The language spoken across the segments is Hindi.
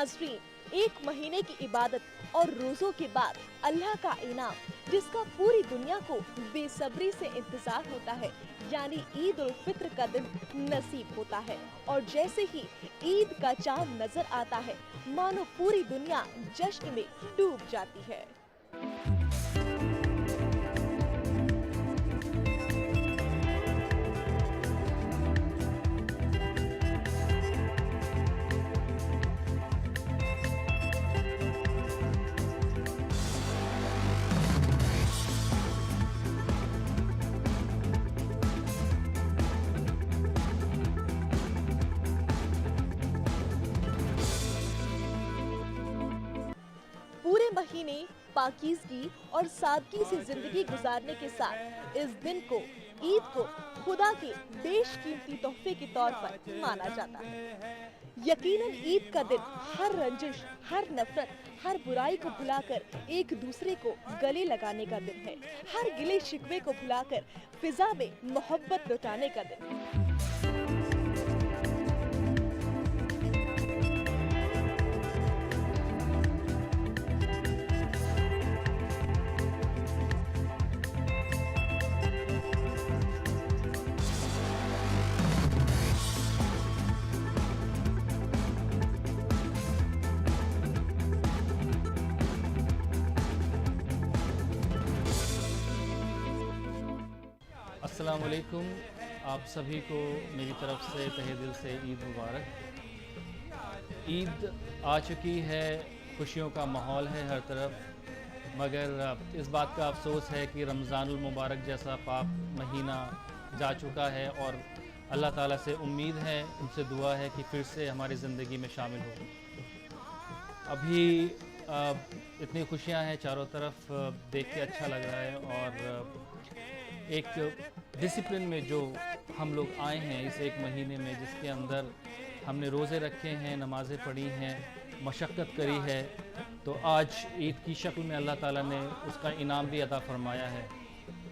नाज़रीन, एक महीने की इबादत और रोज़ों के बाद अल्लाह का इनाम, जिसका पूरी दुनिया को बेसब्री से इंतजार होता है, यानी ईद उल फित्र का दिन नसीब होता है। और जैसे ही ईद का चांद नजर आता है, मानो पूरी दुनिया जश्न में डूब जाती है। पूरे महीने पाकीज़गी और सादगी से जिंदगी गुजारने के साथ इस दिन को, ईद को, खुदा के बेशकीमती तोहफे के तौर पर माना जाता है। यकीनन ईद का दिन हर रंजिश, हर नफरत, हर बुराई को भुलाकर एक दूसरे को गले लगाने का दिन है। हर गिले शिकवे को भुलाकर फिजा में मोहब्बत लुटाने का दिन। अस्सलाम वालेकुम, आप सभी को मेरी तरफ से तहे दिल से ईद मुबारक। ईद आ चुकी है, खुशियों का माहौल है हर तरफ, मगर इस बात का अफसोस है कि रमज़ानुल मुबारक जैसा पाक महीना जा चुका है और अल्लाह ताला से उम्मीद है, उनसे दुआ है कि फिर से हमारी ज़िंदगी में शामिल हो। अभी इतनी खुशियां हैं चारों तरफ, देख के अच्छा लग रहा है। और एक डिसिप्लिन में जो हम लोग आए हैं इस एक महीने में, जिसके अंदर हमने रोज़े रखे हैं, नमाज़ें पढ़ी हैं, मशक्क़त करी है, तो आज ईद की शक्ल में अल्लाह ताला ने उसका इनाम भी अता फ़रमाया है।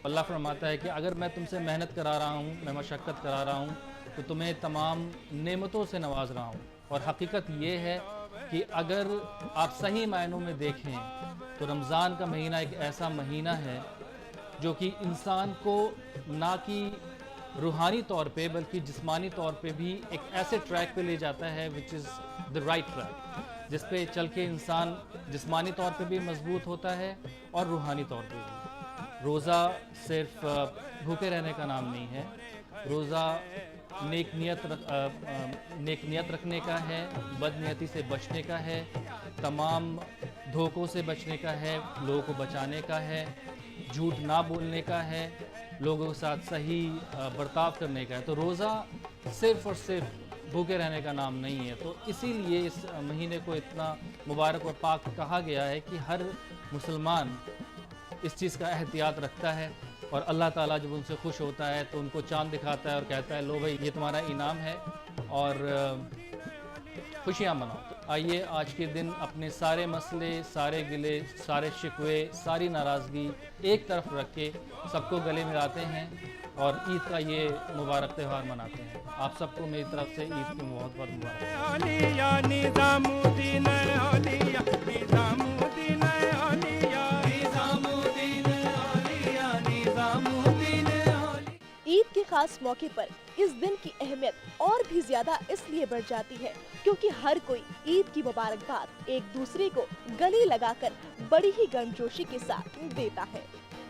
अल्लाह फरमाता है कि अगर मैं तुमसे मेहनत करा रहा हूँ, मैं मशक्क़त करा रहा हूँ, तो तुम्हें तमाम नेमतों से नवाज रहा हूँ। और हकीकत ये है कि अगर आप सही मायनों में देखें तो रमज़ान का महीना एक ऐसा महीना है जो कि इंसान को ना कि रूहानी तौर पे बल्कि जिस्मानी तौर पे भी एक ऐसे ट्रैक पे ले जाता है which is the right track, जिस पे चल के इंसान जिस्मानी तौर पे भी मजबूत होता है और रूहानी तौर पे भी। रोज़ा सिर्फ भूखे रहने का नाम नहीं है, रोज़ा नेक नियत रखने का है, बदनीयती से बचने का है, तमाम धोखों से बचने का है, लोगों को बचाने का है, झूठ ना बोलने का है, लोगों के साथ सही बर्ताव करने का है। तो रोज़ा सिर्फ़ और सिर्फ भूखे रहने का नाम नहीं है। तो इसीलिए इस महीने को इतना मुबारक और पाक कहा गया है कि हर मुसलमान इस चीज़ का एहतियात रखता है और अल्लाह ताला जब उनसे खुश होता है तो उनको चाँद दिखाता है और कहता है लो भाई ये तुम्हारा इनाम है और खुशियाँ मनाओ। तो आइए आज के दिन अपने सारे मसले, सारे गिले, सारे शिकवे, सारी नाराज़गी एक तरफ रख के सबको गले मिलाते हैं और ईद का ये मुबारक त्यौहार मनाते हैं। आप सबको मेरी तरफ से ईद की बहुत बहुत मुबारक। ईद के खास मौके पर इस दिन की अहमियत और भी ज्यादा इसलिए बढ़ जाती है क्योंकि हर कोई ईद की मुबारकबाद एक दूसरे को गले लगाकर बड़ी ही गर्मजोशी के साथ देता है,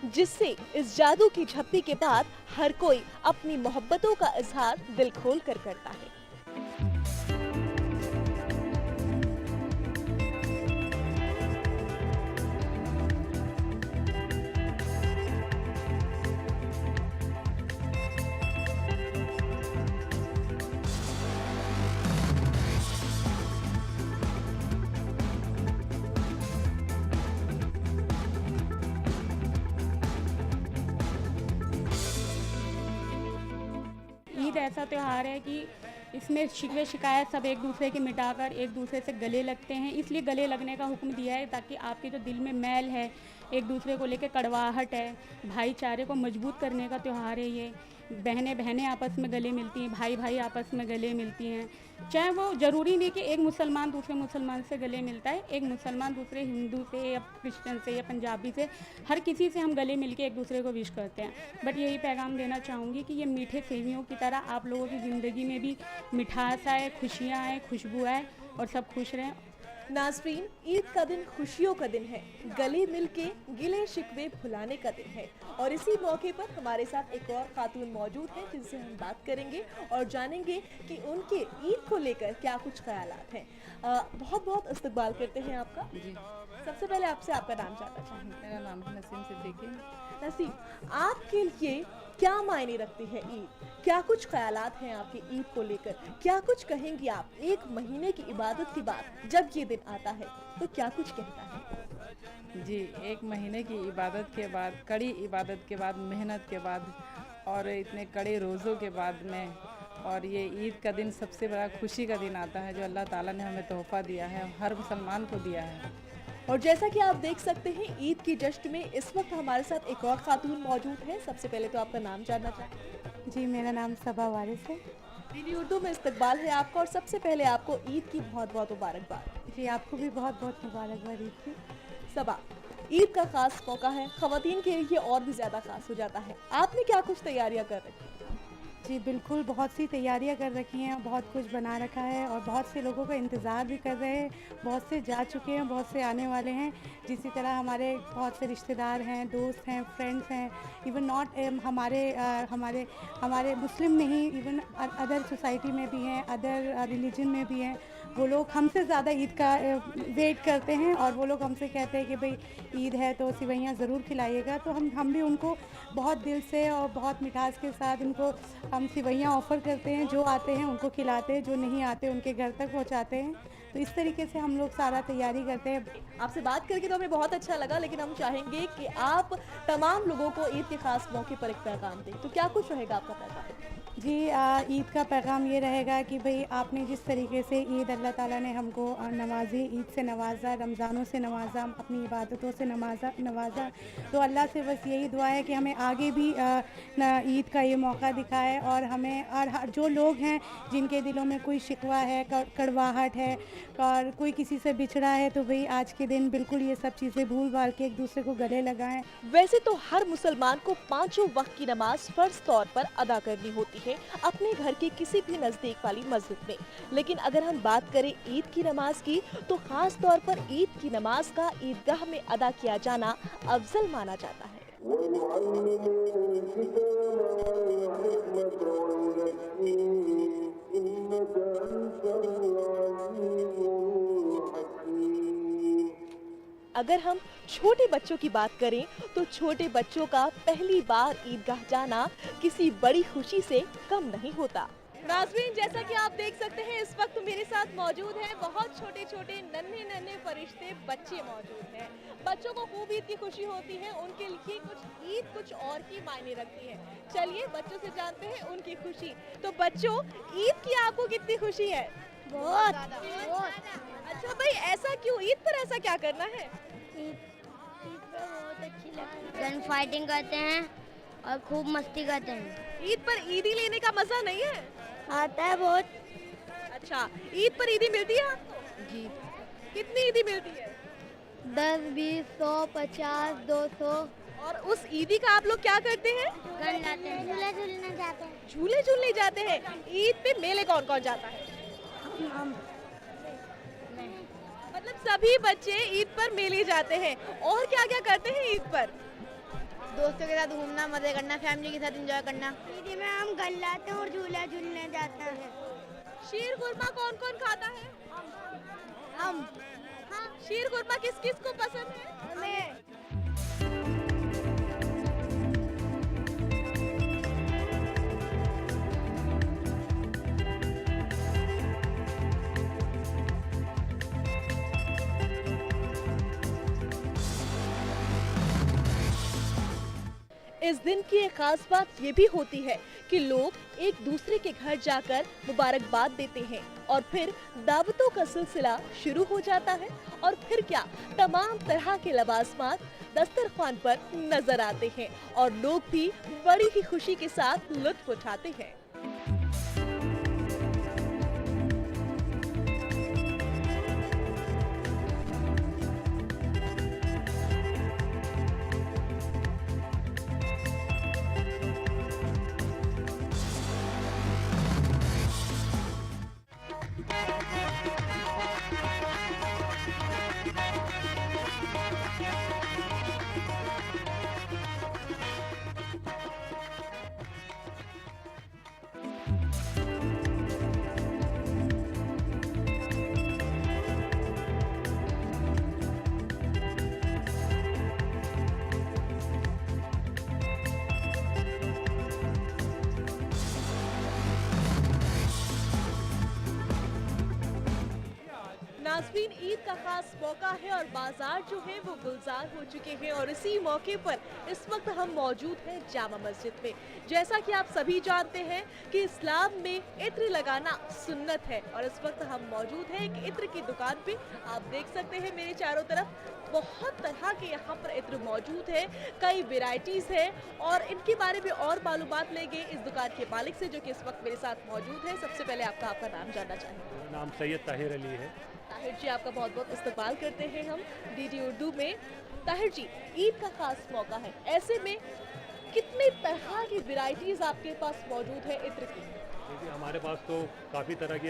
जिससे इस जादू की झप्पी के बाद हर कोई अपनी मोहब्बतों का इजहार दिल खोल कर करता है। ईद ऐसा त्यौहार है कि इसमें शिकवे शिकायत सब एक दूसरे के मिटाकर एक दूसरे से गले लगते हैं। इसलिए गले लगने का हुक्म दिया है ताकि आपके जो दिल में मैल है, एक दूसरे को लेकर कड़वाहट है, भाईचारे को मजबूत करने का त्यौहार है ये। बहनें बहनें आपस में गले मिलती हैं, भाई भाई आपस में गले मिलती हैं। चाहे वो ज़रूरी नहीं कि एक मुसलमान दूसरे मुसलमान से गले मिलता है, एक मुसलमान दूसरे हिंदू से या क्रिश्चियन से या पंजाबी से, हर किसी से हम गले मिलके एक दूसरे को विश करते हैं। बट यही पैगाम देना चाहूँगी कि ये मीठे सेवियों की तरह आप लोगों की ज़िंदगी में भी मिठास आए, खुशियाँ आए, खुशबू आए और सब खुश रहें। नाज़रीन, ईद का दिन खुशियों का दिन है, गले मिलके गिले शिकवे भुलाने का दिन है। और इसी मौके पर हमारे साथ एक और खातून मौजूद है जिनसे हम बात करेंगे और जानेंगे कि उनके ईद को लेकर क्या कुछ ख्यालात हैं। बहुत बहुत इस्तकबाल करते हैं आपका। जी, सबसे पहले आपसे आपका नाम जानना चाहेंगे। मेरा नाम है नसीम सिद्दीकी। नसीम, आपके लिए क्या मायने रखती है ईद? क्या कुछ ख्यालात हैं आपके ईद को लेकर? क्या कुछ कहेंगी आप एक महीने की इबादत के बाद जब ये दिन आता है तो क्या कुछ कहता है? जी, एक महीने की इबादत के बाद, कड़ी इबादत के बाद, मेहनत के बाद और इतने कड़े रोज़ों के बाद में, और ये ईद का दिन सबसे बड़ा खुशी का दिन आता है जो अल्लाह ताला ने हमें तोहफ़ा दिया है, हर मुसलमान को दिया है। और जैसा कि आप देख सकते हैं, ईद की जश्न में इस वक्त हमारे साथ एक और खातून मौजूद है। सबसे पहले तो आपका नाम जानना चाहेंगे। जी, मेरा नाम सबा वारिस है। दीदी, उर्दू में इस्तकबाल है आपका और सबसे पहले आपको ईद की बहुत बहुत मुबारकबाद। जी, आपको भी बहुत बहुत मुबारकबाद ईद की। सबा, ईद का खास मौका है, ख़वातीन के लिए और भी ज़्यादा खास हो जाता है। आपने क्या कुछ तैयारियां कर रखी हैं? जी, बिल्कुल, बहुत सी तैयारियां कर रखी हैं, बहुत कुछ बना रखा है और बहुत से लोगों का इंतज़ार भी कर रहे हैं। बहुत से जा चुके हैं, बहुत से आने वाले हैं। जिसी तरह हमारे बहुत से रिश्तेदार हैं, दोस्त हैं, फ्रेंड्स हैं, इवन नॉट हमारे मुस्लिम नहीं, इवन अदर सोसाइटी में भी हैं, अदर रिलीजन में भी हैं। वो लोग हमसे ज़्यादा ईद का वेट करते हैं और वो लोग हमसे कहते हैं कि भाई ईद है तो सिवैयाँ ज़रूर खिलाइएगा। तो हम भी उनको बहुत दिल से और बहुत मिठास के साथ उनको हम सिवैयाँ ऑफ़र करते हैं। जो आते हैं उनको खिलाते हैं, जो नहीं आते उनके घर तक पहुंचाते हैं। तो इस तरीके से हम लोग सारा तैयारी करते हैं। आपसे बात करके तो हमें बहुत अच्छा लगा, लेकिन हम चाहेंगे कि आप तमाम लोगों को ईद के खास मौके पर एक पैगाम दें। तो क्या कुछ रहेगा आपका पैगाम? जी, ईद का पैगाम ये रहेगा कि भाई आपने जिस तरीके से ईद अल्लाह ताला ने हमको नवाजी, ईद से नवाजा, रमज़ानों से नवाजा, अपनी इबादतों से नवाजा। तो अल्लाह से बस यही दुआ है कि हमें आगे भी ईद का ये मौका दिखाए और हमें और जो लोग हैं जिनके दिलों में कोई शिकवा है, कड़वाहट है और कोई किसी से बिछड़ा है, तो भाई आज के दिन बिल्कुल ये सब चीज़ें भूल भाल के एक दूसरे को गले लगाएं। वैसे तो हर मुसलमान को 5 वक्त की नमाज फर्ज तौर पर अदा करनी होती है अपने घर के किसी भी नजदीक वाली मस्जिद में, लेकिन अगर हम बात करें ईद की नमाज की तो खास तौर पर ईद की नमाज का ईदगाह में अदा किया जाना अफजल माना जाता है। अगर हम छोटे बच्चों की बात करें तो छोटे बच्चों का पहली बार ईदगाह जाना किसी बड़ी खुशी से कम नहीं होता। नाज़रीन, जैसा कि आप देख सकते हैं, इस वक्त मेरे साथ मौजूद हैं बहुत छोटे छोटे नन्हे नन्हे फरिश्ते बच्चे मौजूद हैं। बच्चों को खूब ईद की खुशी होती है, उनके लिए ईद कुछ और की मायने रखती है। चलिए बच्चों से जानते हैं उनकी खुशी। तो बच्चों, ईद की आपको कितनी खुशी है? बहुत। अच्छा भाई, ऐसा क्यों? ईद पर ऐसा क्या करना है? ईद पर बहुत अच्छी लगती है। गन फाइटिंग करते हैं और खूब मस्ती करते हैं। ईद पर ईदी लेने का मजा नहीं है? आता है बहुत। अच्छा, ईद पर ईदी मिलती है आपको? जी। कितनी ईदी मिलती है? 10, 20, 100, 50, 200। और उस ईदी का आप लोग क्या करते हैं? गन लाते हैं, झूला झूलने जाते हैं। झूले झूलने जाते हैं। ईद पे मेले कौन कौन जाता है? हम मतलब सभी बच्चे ईद पर मेले जाते हैं। और क्या क्या करते हैं ईद पर? दोस्तों के साथ घूमना, मजे करना, फैमिली के साथ एंजॉय करना। ईद में हम गन लाते हैं और झूला झूलने जाते हैं। शीर कुरमा कौन कौन खाता है? हम। शीर कुरमा किस किस को पसंद है? हमें। इस दिन की एक खास बात ये भी होती है कि लोग एक दूसरे के घर जाकर मुबारकबाद देते हैं और फिर दावतों का सिलसिला शुरू हो जाता है। और फिर क्या, तमाम तरह के लवाजमात दस्तरखान पर नजर आते हैं और लोग भी बड़ी ही खुशी के साथ लुत्फ उठाते हैं। नाज़रीन, ईद का खास मौका है और बाजार जो है वो गुलजार हो चुके हैं और इसी मौके पर इस वक्त हम मौजूद हैं जामा मस्जिद में। जैसा कि आप सभी जानते हैं कि इस्लाम में इत्र लगाना सुन्नत है और इस वक्त हम मौजूद हैं एक इत्र की दुकान पे। आप देख सकते हैं मेरे चारों तरफ बहुत तरह के यहाँ पर इत्र मौजूद है, कई वेराइटीज है और इनके बारे में और मालूमात लेंगे इस दुकान के मालिक से जो कि इस वक्त मेरे साथ मौजूद है। सबसे पहले आपका नाम जानना चाहेंगे। नाम सैयद ताहिर अली है। ताहिर जी, आपका बहुत बहुत इस्तकबाल करते हैं हम डीडी उर्दू में। ताहिर जी, ईद का खास मौका है, ऐसे में कितने तरह की वैरायटीज आपके पास मौजूद है इत्र की? देखिए, हमारे पास तो काफ़ी तरह की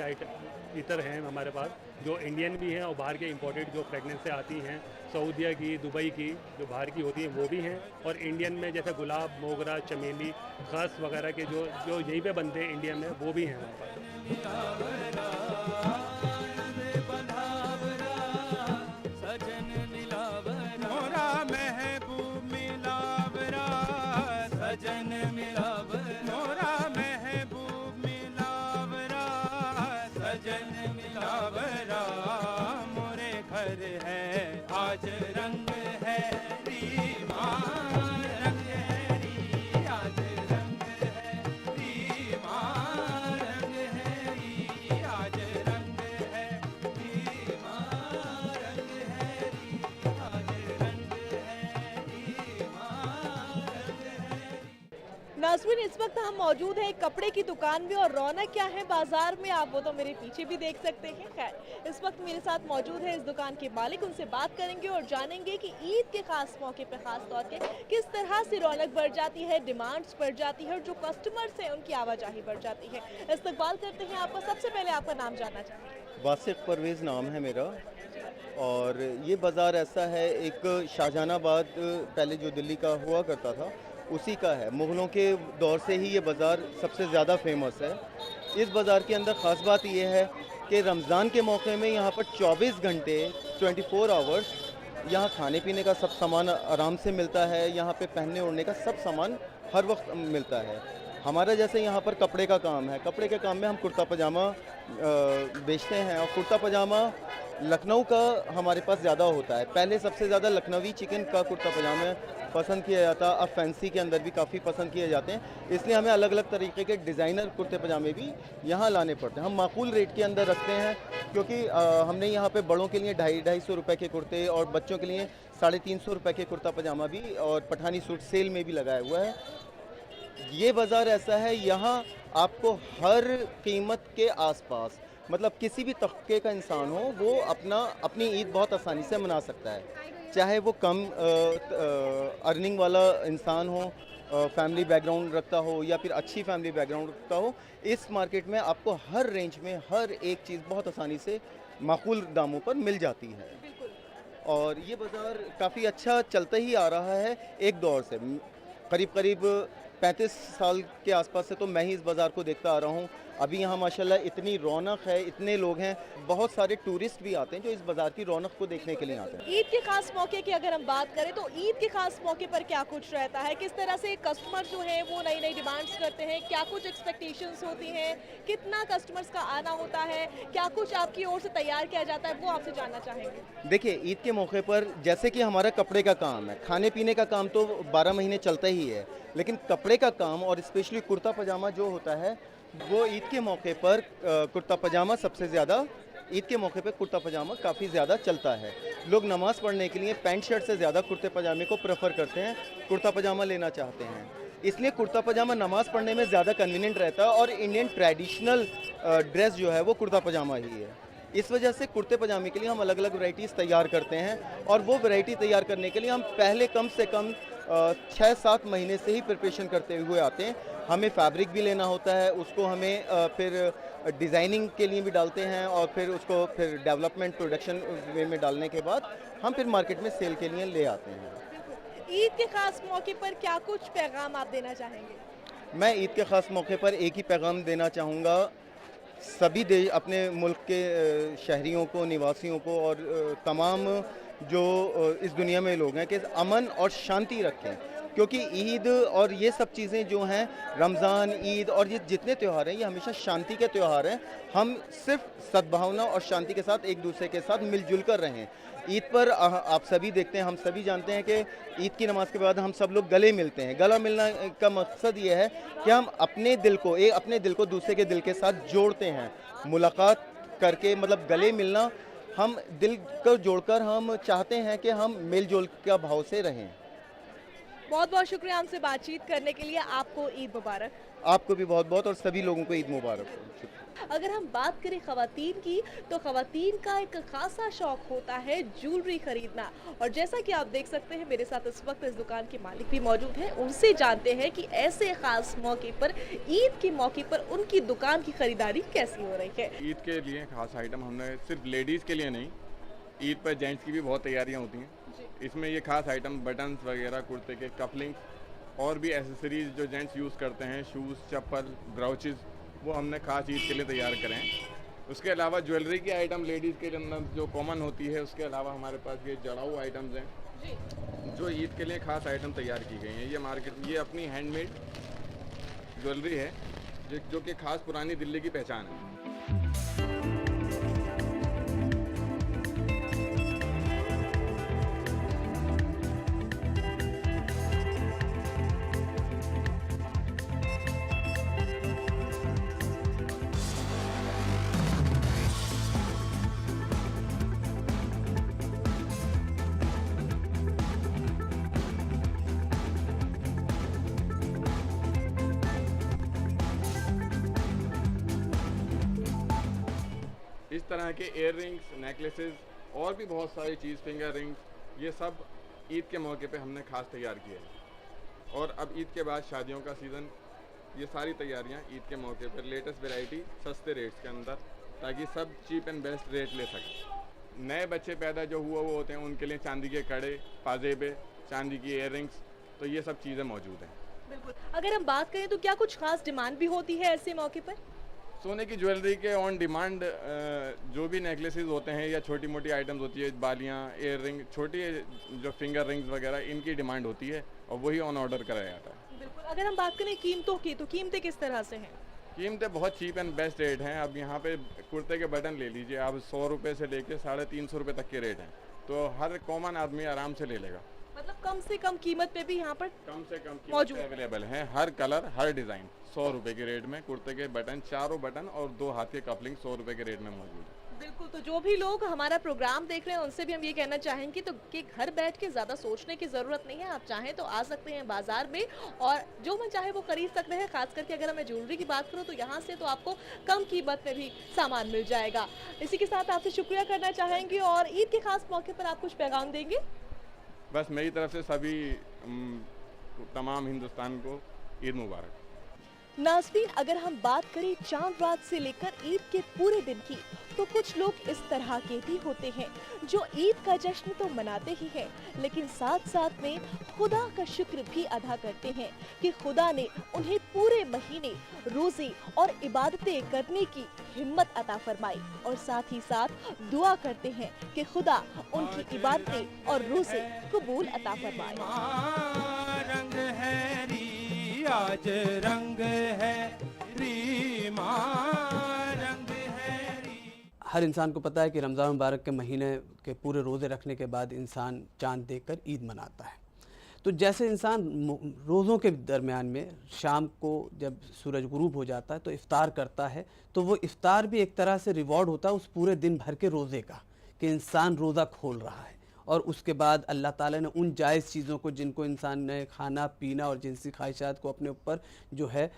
इतर हैं हमारे पास, जो इंडियन भी हैं और बाहर के इंपोर्टेड जो फ्रेगनेंस से आती हैं, सऊदीया की, दुबई की, जो बाहर की होती हैं वो भी हैं। और इंडियन में जैसे गुलाब, मोगरा, चमेली, खस वगैरह के जो यहीं पे बनते हैं इंडियन में, वो भी हैं हमारे पास। नाज़रीन, इस वक्त हम मौजूद हैं कपड़े की दुकान में और रौनक क्या है बाजार में आप वो तो मेरे पीछे भी देख सकते हैं। खैर, इस वक्त मेरे साथ मौजूद है इस दुकान के मालिक, उनसे बात करेंगे और जानेंगे कि ईद के खास मौके पे खास तौर पे किस तरह से रौनक बढ़ जाती है, डिमांड्स बढ़ जाती है और जो कस्टमर्स हैं उनकी आवाजाही बढ़ जाती है। इस्तकबाल करते हैं आपका। सबसे पहले आपका नाम जानना चाहेंगे। वासिफ परवेज़ नाम है मेरा। और ये बाज़ार ऐसा है, एक शाहजहानाबाद पहले जो दिल्ली का हुआ करता था उसी का है। मुग़लों के दौर से ही ये बाज़ार सबसे ज़्यादा फेमस है। इस बाज़ार के अंदर ख़ास बात ये है कि रमज़ान के मौके में यहाँ पर 24 घंटे 24 आवर्स यहाँ खाने पीने का सब सामान आराम से मिलता है। यहाँ पे पहनने ओढ़ने का सब सामान हर वक्त मिलता है। हमारा जैसे यहाँ पर कपड़े का काम है, कपड़े के काम में हम कुर्ता पजामा बेचते हैं और कुर्ता पजामा लखनऊ का हमारे पास ज़्यादा होता है। पहले सबसे ज़्यादा लखनवी चिकन का कुर्ता पजामा पसंद किया जाता, अब फैंसी के अंदर भी काफ़ी पसंद किए जाते हैं। इसलिए हमें अलग अलग तरीके के डिज़ाइनर कुर्ते पजामे भी यहाँ लाने पड़ते हैं। हम माकूल रेट के अंदर रखते हैं क्योंकि हमने यहाँ पे बड़ों के लिए 250-250 रुपये के कुर्ते और बच्चों के लिए 350 रुपये के कुर्ता पजामा भी और पठानी सूट सेल में भी लगाया हुआ है। ये बाज़ार ऐसा है, यहाँ आपको हर कीमत के आसपास, मतलब किसी भी तबके का इंसान हो वो अपनी ईद बहुत आसानी से मना सकता है। चाहे वो कम अर्निंग वाला इंसान हो, फैमिली बैकग्राउंड रखता हो या फिर अच्छी फैमिली बैकग्राउंड रखता हो, इस मार्केट में आपको हर रेंज में हर एक चीज़ बहुत आसानी से माकूल दामों पर मिल जाती है। और ये बाज़ार काफ़ी अच्छा चलता ही आ रहा है एक दौर से। करीब 35 साल के आसपास से तो मैं ही इस बाज़ार को देखता आ रहा हूँ अभी यहाँ माशाल्लाह इतनी रौनक है, इतने लोग हैं, बहुत सारे टूरिस्ट भी आते हैं जो इस बाज़ार की रौनक को देखने के लिए आते हैं। ईद के खास मौके की अगर हम बात करें तो ईद के खास मौके पर क्या कुछ रहता है, किस तरह से कस्टमर जो है वो नई नई डिमांड्स करते हैं, क्या कुछ एक्सपेक्टेशंस होती हैं, कितना कस्टमर्स का आना होता है, क्या कुछ आपकी ओर से तैयार किया जाता है, वो आपसे जानना चाहेंगे। देखिए, ईद के मौके पर जैसे कि हमारा कपड़े का काम है, खाने पीने का काम तो 12 महीने चलता ही है, लेकिन कपड़े का काम और स्पेशली कुर्ता पजामा जो होता है वो ईद के मौके पर कुर्ता पजामा सबसे ज़्यादा, ईद के मौके पर कुर्ता पजामा काफ़ी ज़्यादा चलता है। लोग नमाज़ पढ़ने के लिए पैंट शर्ट से ज़्यादा कुर्ते पजामे को प्रेफर करते हैं, कुर्ता पजामा लेना चाहते हैं, इसलिए कुर्ता पजामा नमाज़ पढ़ने में ज़्यादा कन्वीनियंट रहता है और इंडियन ट्रेडिशनल ड्रेस जो है वो कुर्ता पजामा ही है। इस वजह से कुर्ते पजामे के लिए हम अलग अलग वैरायटीज़ तैयार करते हैं और वो वैरायटी तैयार करने के लिए हम पहले कम से कम 6-7 महीने से ही प्रिपरेशन करते हुए आते हैं। हमें फैब्रिक भी लेना होता है, उसको हमें फिर डिज़ाइनिंग के लिए भी डालते हैं और फिर उसको फिर डेवलपमेंट प्रोडक्शन वे में डालने के बाद हम फिर मार्केट में सेल के लिए ले आते हैं। ईद के खास मौके पर क्या कुछ पैगाम आप देना चाहेंगे? मैं ईद के ख़ास मौके पर एक ही पैगाम देना चाहूँगा सभी देश, अपने मुल्क के शहरियों को, निवासियों को और तमाम जो इस दुनिया में लोग हैं कि अमन और शांति रखें, क्योंकि ईद और ये सब चीज़ें जो हैं, रमज़ान, ईद और ये जितने त्यौहार हैं ये हमेशा शांति के त्यौहार हैं। हम सिर्फ सद्भावना और शांति के साथ एक दूसरे के साथ मिलजुल कर रहें। ईद पर आप सभी देखते हैं, हम सभी जानते हैं कि ईद की नमाज़ के बाद हम सब लोग गले मिलते हैं। गला मिलना का मकसद ये है कि हम अपने दिल को दूसरे के दिल के साथ जोड़ते हैं। मुलाकात करके मतलब गले मिलना, हम दिल को जोड़कर हम चाहते हैं कि हम मेलजोल का भाव से रहें। बहुत बहुत शुक्रिया हमसे बातचीत करने के लिए। आपको ईद मुबारक। आपको भी बहुत बहुत और सभी लोगों को ईद मुबारक हो। अगर हम बात करें ख़वातीन की, तो ख़वातीन का एक खासा शौक होता है ज्वेलरी खरीदना, और जैसा कि आप देख सकते हैं मेरे साथ इस वक्त इस दुकान के मालिक भी मौजूद हैं। उनसे जानते हैं कि ऐसे ख़ास मौके पर, ईद के मौके पर उनकी दुकान की खरीदारी कैसी हो रही है। ईद के लिए खास आइटम हमने सिर्फ लेडीज़ के लिए नहीं, ईद पर जेंट्स की भी बहुत तैयारियाँ होती हैं। इसमें ये खास आइटम बटन्स वगैरह, कुर्ते के कपलिंग्स और भी एसेसरीज जो जेंट्स यूज़ करते हैं, शूज़, चप्पल, ब्राउचेज़, वो हमने खास ईद के लिए तैयार करें हैं। उसके अलावा ज्वेलरी के आइटम लेडीज़ के अंदर जो कॉमन होती है, उसके अलावा हमारे पास ये जड़ाऊ आइटम्स हैं जो ईद के लिए खास आइटम तैयार की गई हैं। ये मार्केट, ये अपनी हैंडमेड ज्वेलरी है जो कि खास पुरानी दिल्ली की पहचान है। इस तरह के इयर रिंग्स, नेकलेसेस और भी बहुत सारी चीज़, फिंगर रिंग्स, ये सब ईद के मौके पे हमने खास तैयार किए हैं। और अब ईद के बाद शादियों का सीज़न, ये सारी तैयारियां ईद के मौके पर लेटेस्ट वैरायटी सस्ते रेट्स के अंदर, ताकि सब चीप एंड बेस्ट रेट ले सकें। नए बच्चे पैदा जो हुए वो होते हैं, उनके लिए चांदी के कड़े, पाजेबे, चांदी की इयर रिंग्स, तो ये सब चीज़ें मौजूद हैं। बिल्कुल। अगर हम बात करें तो क्या कुछ खास डिमांड भी होती है ऐसे मौके पर? सोने की ज्वेलरी के ऑन डिमांड जो भी नेकलेसेस होते हैं या छोटी मोटी आइटम्स होती है, बालियाँ, इयर रिंग, छोटी जो फिंगर रिंग्स वगैरह, इनकी डिमांड होती है और वही ऑन ऑर्डर कराया जाता है। बिल्कुल। अगर हम बात करें कीमतों की, तो कीमतें किस तरह से हैं? कीमतें बहुत चीप एंड बेस्ट रेट हैं। अब यहाँ पे कुर्ते के बटन ले लीजिए आप, 100 रुपये से लेके 350 रुपये तक के रेट हैं, तो हर कॉमन आदमी आराम से ले लेगा। मतलब कम से कम कीमत पे भी यहाँ पर कम से कम मौजूद अवेलेबल हैं, हर कलर, हर डिज़ाइन 100 रुपये के रेट में। कुर्ते के बटन, चारों बटन और 2 हाथ के कपलिंग 100 रुपये के रेट में मौजूद है। बिल्कुल। तो जो भी लोग हमारा प्रोग्राम देख रहे हैं उनसे भी हम ये कहना चाहेंगे तो कि घर बैठ के ज़्यादा सोचने की ज़रूरत नहीं है। आप चाहें तो आ सकते हैं बाज़ार में और जो मन चाहे वो खरीद सकते हैं। खास करके अगर मैं ज्वेलरी की बात करूँ तो यहाँ से तो आपको कम कीमत में भी सामान मिल जाएगा। इसी के साथ आपसे शुक्रिया करना चाहेंगे और ईद के खास मौके पर आप कुछ पैगाम देंगे? बस मेरी तरफ से सभी तमाम हिंदुस्तान को ईद मुबारक। नाज़रीन, अगर हम बात करें चांद रात से लेकर ईद के पूरे दिन की, तो कुछ लोग इस तरह के भी होते हैं जो ईद का जश्न तो मनाते ही हैं, लेकिन साथ साथ में खुदा का शुक्र भी अदा करते हैं कि खुदा ने उन्हें पूरे महीने रोजे और इबादतें करने की हिम्मत अता फरमाई, और साथ ही साथ दुआ करते हैं कि खुदा उनकी इबादतें और रोजे कबूल अता फरमाए। रंग है री आज रंग है री माँ रंग है री। हर इंसान को पता है कि रमज़ान मुबारक के महीने के पूरे रोज़े रखने के बाद इंसान चांद देखकर ईद मनाता है। तो जैसे इंसान रोज़ों के दरमियान में शाम को जब सूरज गुरूब हो जाता है तो इफ़्तार करता है, तो वो इफ़्तार भी एक तरह से रिवॉर्ड होता है उस पूरे दिन भर के रोज़े का, कि इंसान रोज़ा खोल रहा है। और उसके बाद अल्लाह ताला ने उन जायज़ चीज़ों को जिनको इंसान ने खाना पीना और जिनसी ख्वाहिशात को अपने ऊपर जो है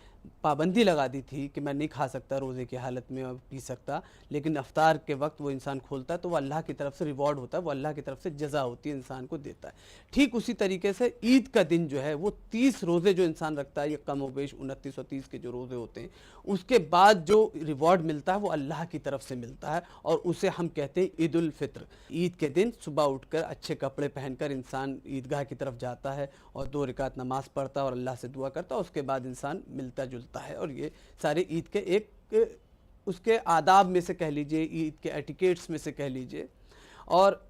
पाबंदी लगा दी थी कि मैं नहीं खा सकता रोज़े की हालत में और पी सकता, लेकिन अफ्तार के वक्त वो इंसान खोलता है तो वो अल्लाह की तरफ से रिवॉर्ड होता है, वो अल्लाह की तरफ से जज़ा होती है, इंसान को देता है। ठीक उसी तरीके से ईद का दिन जो है वो 30 रोज़े जो इंसान रखता है, ये कम व बेश 29 और 30 के जो रोज़े होते हैं, उसके बाद जो रिवॉर्ड मिलता है वो अल्लाह की तरफ से मिलता है, और उसे हम कहते हैं ईद उल फित्र। ईद के दिन सुबह उठकर अच्छे कपड़े पहनकर इंसान ईदगाह की तरफ जाता है और 2 रकात नमाज़ पढ़ता है और अल्लाह से दुआ करता है, उसके बाद इंसान मिलता जुलता है। और ये सारे ईद के एक उसके आदाब में से कह लीजिए, ईद के एटिकेट्स में से कह लीजिए। और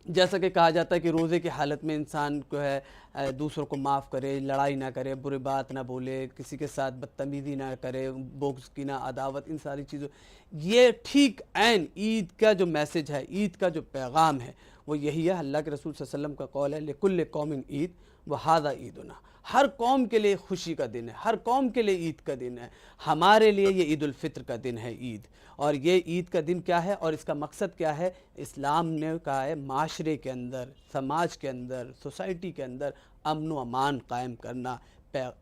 जैसा कि कहा जाता है कि रोज़े की हालत में इंसान को है दूसरों को माफ़ करे, लड़ाई ना करे, बुरी बात ना बोले, किसी के साथ बदतमीज़ी ना करे, बोग्स की ना अदावत, इन सारी चीज़ों, ये ठीक ऐन ईद का जो मैसेज है, ईद का जो पैगाम है वो यही है। अल्लाह के रसूल सल्लल्लाहु अलैहि वसल्लम का कौल है, लिकुल्ल कौमिन ईद व हादा ईदुना। हर कौम के लिए खुशी का दिन है, हर कौम के लिए ईद का दिन है। हमारे लिए ये ईद उल फित्र का दिन है ईद। और ये ईद का दिन क्या है और इसका मकसद क्या है? इस्लाम ने कहा है माशरे के अंदर, समाज के अंदर, सोसाइटी के अंदर अमन व अमान कायम करना,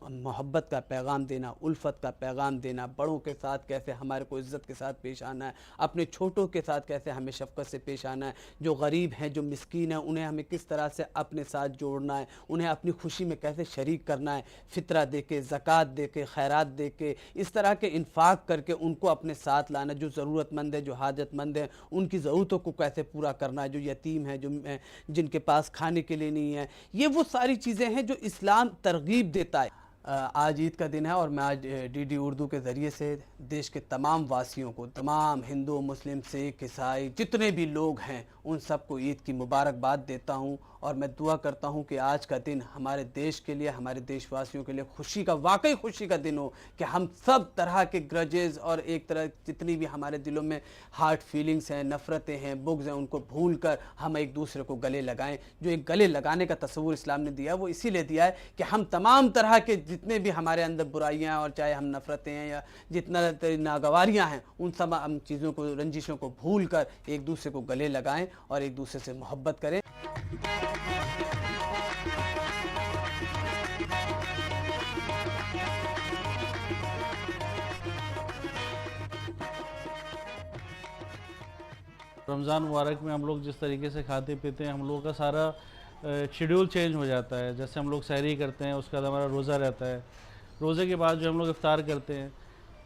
मोहब्बत का पैगाम देना, उल्फत का पैगाम देना, बड़ों के साथ कैसे हमारे को इज़्ज़त के साथ पेश आना है, अपने छोटों के साथ कैसे हमें शफ़क़त से पेश आना है, जो गरीब हैं, जो मिस्कीन हैं, उन्हें हमें किस तरह से अपने साथ जोड़ना है, उन्हें अपनी खुशी में कैसे शरीक करना है, फ़ितरा दे के, ज़कात दे के, खैरात दे के, इस तरह के इन्फ़ाक़ करके उनको अपने साथ लाना। जो ज़रूरतमंद है, जो हाजतमंद है, उनकी ज़रूरतों को कैसे पूरा करना है, जो यतीम है, जो जिनके पास खाने के लिए नहीं है, ये वो सारी चीज़ें हैं जो इस्लाम तरगीब देता है। आज ईद का दिन है और मैं आज डीडी उर्दू के ज़रिए से देश के तमाम वासियों को, तमाम हिंदू, मुस्लिम, सिख, ईसाई जितने भी लोग हैं, उन सबको ईद की मुबारकबाद देता हूं। और मैं दुआ करता हूं कि आज का दिन हमारे देश के लिए, हमारे देशवासियों के लिए खुशी का, वाकई खुशी का दिन हो, कि हम सब तरह के ग्रजेस और एक तरह जितनी भी हमारे दिलों में हार्ट फीलिंग्स हैं, नफ़रतें हैं, बुग्ज़ हैं, उनको भूल कर हम एक दूसरे को गले लगाएं। जो एक गले लगाने का तस्वूर इस्लाम ने दिया, वो इसीलिए दिया है कि हम तमाम तरह के जितने भी हमारे अंदर बुराइयां, और चाहे हम नफ़रतें हैं या जितना नागवारियां हैं, उन सब हम चीज़ों को, रंजिशों को भूल कर एक दूसरे को गले लगाएं और एक दूसरे से मोहब्बत करें। रमज़ान मुबारक में हम लोग जिस तरीके से खाते पीते हैं, हम लोगों का सारा शेड्यूल चेंज हो जाता है। जैसे हम लोग सहरी करते हैं, उसके बाद हमारा रोज़ा रहता है, रोज़े के बाद जो हम लोग इफ्तार करते हैं।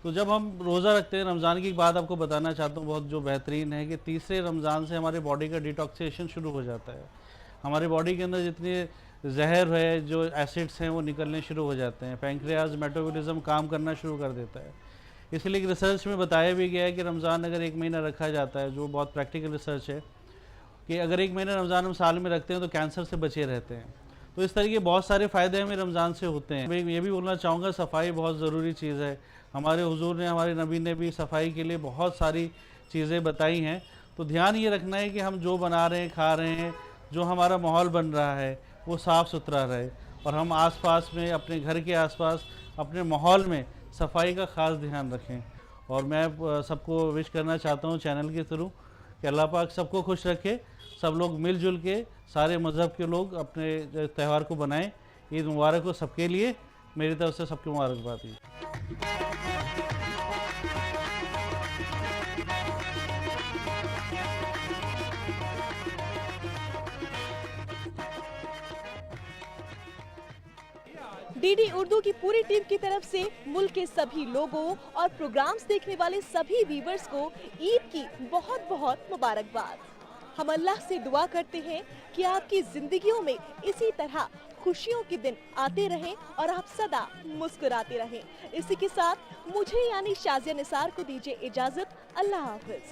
तो जब हम रोज़ा रखते हैं, रमज़ान की बात आपको बताना चाहता हूँ बहुत जो बेहतरीन है, कि तीसरे रमज़ान से हमारे बॉडी का डिटॉक्सिएशन शुरू हो जाता है। हमारे बॉडी के अंदर जितने जहर है, जो एसिड्स हैं, वो निकलने शुरू हो जाते हैं। पैंक्रियाज, मेटाबॉलिज्म काम करना शुरू कर देता है। इसलिए रिसर्च में बताया भी गया है कि रमज़ान अगर 1 महीना रखा जाता है, जो बहुत प्रैक्टिकल रिसर्च है, कि अगर 1 महीना रमज़ान हम साल में रखते हैं तो कैंसर से बचे रहते हैं। तो इस तरह के बहुत सारे फ़ायदे हमें रमज़ान से होते हैं। मैं ये भी बोलना चाहूँगा, सफाई बहुत ज़रूरी चीज़ है। हमारे हुजूर ने, हमारे नबी ने भी सफाई के लिए बहुत सारी चीज़ें बताई हैं। तो ध्यान ये रखना है कि हम जो बना रहे हैं, खा रहे हैं, जो हमारा माहौल बन रहा है, वो साफ़ सुथरा रहे, और हम आसपास में, अपने घर के आसपास, अपने माहौल में सफाई का ख़ास ध्यान रखें। और मैं सबको विश करना चाहता हूँ चैनल के थ्रू कि अल्लाह पाक सबको खुश रखे, सब लोग मिलजुल के, सारे मज़हब के लोग अपने त्यौहार को बनाएं। ईद मुबारक हो सबके लिए, मेरी तरफ से सबकी मुबारकबाद दी। डीडी उर्दू की पूरी टीम की तरफ से मुल्क के सभी लोगों और प्रोग्राम्स देखने वाले सभी व्यूअर्स को ईद की बहुत बहुत मुबारकबाद। हम अल्लाह से दुआ करते हैं कि आपकी जिंदगियों में इसी तरह खुशियों के दिन आते रहें और आप सदा मुस्कुराते रहें। इसी के साथ मुझे यानी शाजिया निसार को दीजिए इजाजत। अल्लाह हाफिज।